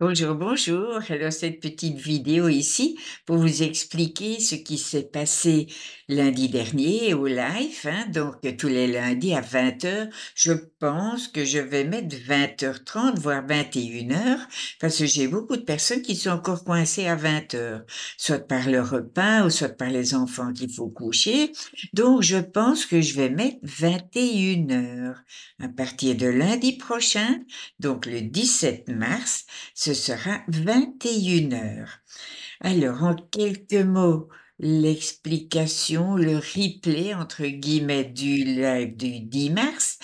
Bonjour, bonjour. Alors cette petite vidéo ici pour vous expliquer ce qui s'est passé lundi dernier au live, hein, donc tous les lundis à 20 heures. Je pense que je vais mettre 20h30, voire 21 heures, parce que j'ai beaucoup de personnes qui sont encore coincées à 20 heures, soit par le repas ou soit par les enfants qu'il faut coucher. Donc je pense que je vais mettre 21 heures à partir de lundi prochain, donc le 17 mars. Ce sera 21 heures. Alors, en quelques mots, l'explication, le replay, entre guillemets, du live du 10 mars.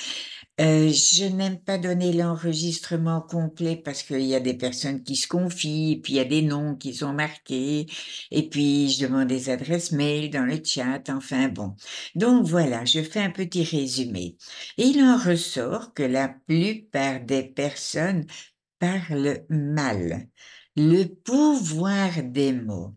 Je n'aime pas donner l'enregistrement complet parce qu'il y a des personnes qui se confient, et puis il y a des noms qui sont marqués, et puis je demande des adresses mail dans le chat, enfin bon. Donc voilà, je fais un petit résumé. Et il en ressort que la plupart des personnes parle mal. Le pouvoir des mots.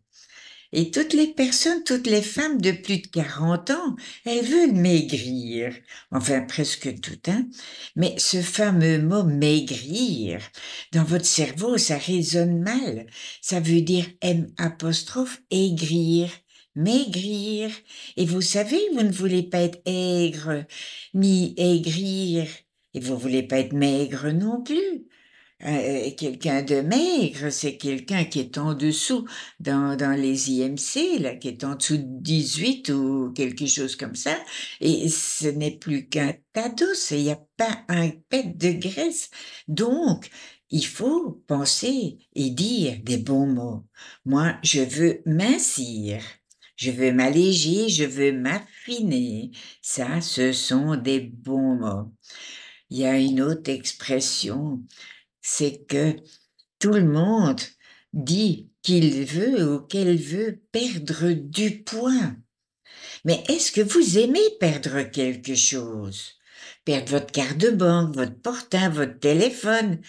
Et toutes les personnes, toutes les femmes de plus de 40 ans, elles veulent maigrir. Enfin, presque toutes, hein. Mais ce fameux mot maigrir, dans votre cerveau, ça résonne mal. Ça veut dire M apostrophe aigrir. Maigrir. Et vous savez, vous ne voulez pas être aigre, ni aigrir. Et vous voulez pas être maigre non plus. Quelqu'un de maigre, c'est quelqu'un qui est en dessous dans les IMC, là, qui est en dessous de 18 ou quelque chose comme ça. Et ce n'est plus qu'un tas d'os, il n'y a pas un pet de graisse. Donc, il faut penser et dire des bons mots. Moi, je veux mincir. Je veux m'alléger, je veux m'affiner. Ça, ce sont des bons mots. Il y a une autre expression, c'est que tout le monde dit qu'il veut ou qu'elle veut perdre du poids. Mais est-ce que vous aimez perdre quelque chose? Perdre votre carte de banque, votre portable, votre téléphone.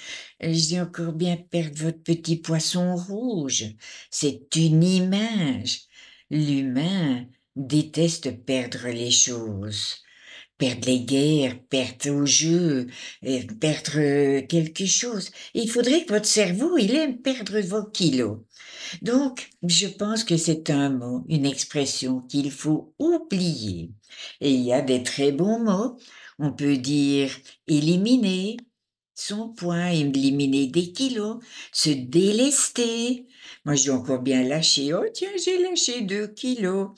Je dis encore bien perdre votre petit poisson rouge. C'est une image. L'humain déteste perdre les choses. Perdre les guerres, perdre au jeu, perdre quelque chose. Il faudrait que votre cerveau, il aime perdre vos kilos. Donc, je pense que c'est un mot, une expression qu'il faut oublier. Et il y a des très bons mots. On peut dire éliminer son poids, éliminer des kilos, se délester. Moi, j'ai encore bien lâché. Oh, tiens, j'ai lâché 2 kilos.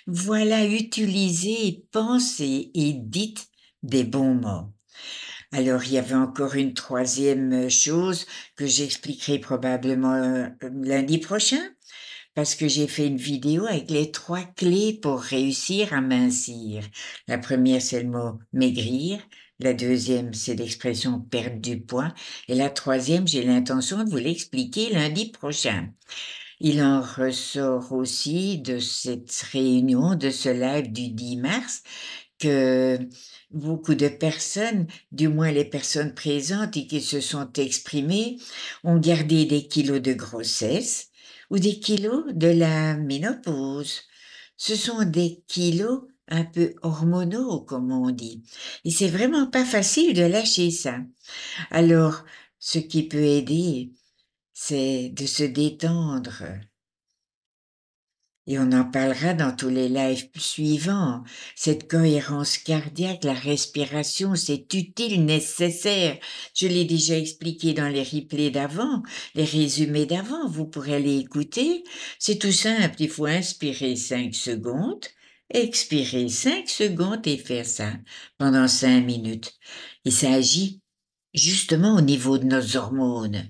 Voilà, utilisez, pensez et dites des bons mots. Alors, il y avait encore une troisième chose que j'expliquerai probablement lundi prochain, parce que j'ai fait une vidéo avec les 3 clés pour réussir à mincir. La première, c'est le mot maigrir. La deuxième, c'est l'expression perdre du poids. Et la troisième, j'ai l'intention de vous l'expliquer lundi prochain. Il en ressort aussi de cette réunion, de ce live du 10 mars, que beaucoup de personnes, du moins les personnes présentes et qui se sont exprimées, ont gardé des kilos de grossesse ou des kilos de la ménopause. Ce sont des kilos un peu hormonaux, comme on dit. Et c'est vraiment pas facile de lâcher ça. Alors, ce qui peut aider, c'est de se détendre, et on en parlera dans tous les lives suivants. Cette cohérence cardiaque, la respiration, c'est utile, nécessaire. Je l'ai déjà expliqué dans les replays d'avant, les résumés d'avant. Vous pourrez aller écouter. C'est tout simple. Il faut inspirer 5 secondes, expirer 5 secondes et faire ça pendant 5 minutes. Et ça agit justement au niveau de nos hormones.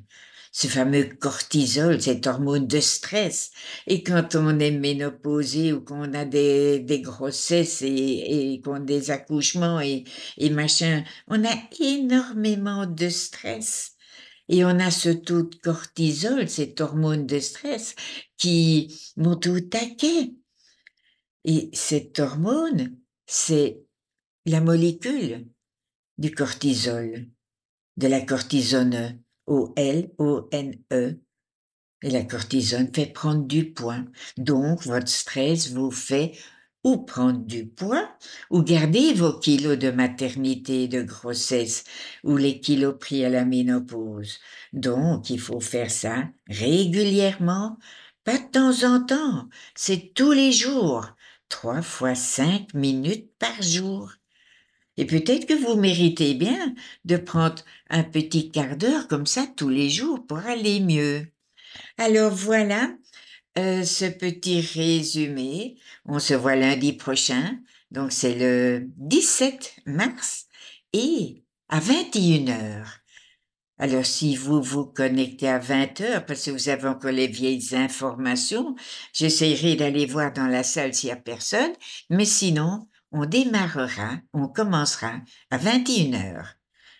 Ce fameux cortisol, cette hormone de stress. Et quand on est ménopausé ou qu'on a des grossesses et qu'on a des accouchements et machin, on a énormément de stress. Et on a ce taux de cortisol, cette hormone de stress, qui monte au taquet. Et cette hormone, c'est la molécule du cortisol, de la cortisone, O-L-O-N-E. Et la cortisone fait prendre du poids. Donc, votre stress vous fait ou prendre du poids, ou garder vos kilos de maternité et de grossesse, ou les kilos pris à la ménopause. Donc, il faut faire ça régulièrement, pas de temps en temps, c'est tous les jours, 3 fois 5 minutes par jour. Et peut-être que vous méritez bien de prendre un petit quart d'heure comme ça tous les jours pour aller mieux. Alors voilà, ce petit résumé. On se voit lundi prochain, donc c'est le 17 mars et à 21 heures. Alors si vous vous connectez à 20 heures, parce que vous avez encore les vieilles informations, j'essaierai d'aller voir dans la salle s'il y a personne, mais sinon, on commencera à 21 heures.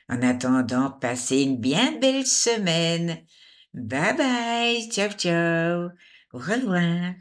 En attendant, passez une bien belle semaine. Bye bye, ciao ciao, au revoir.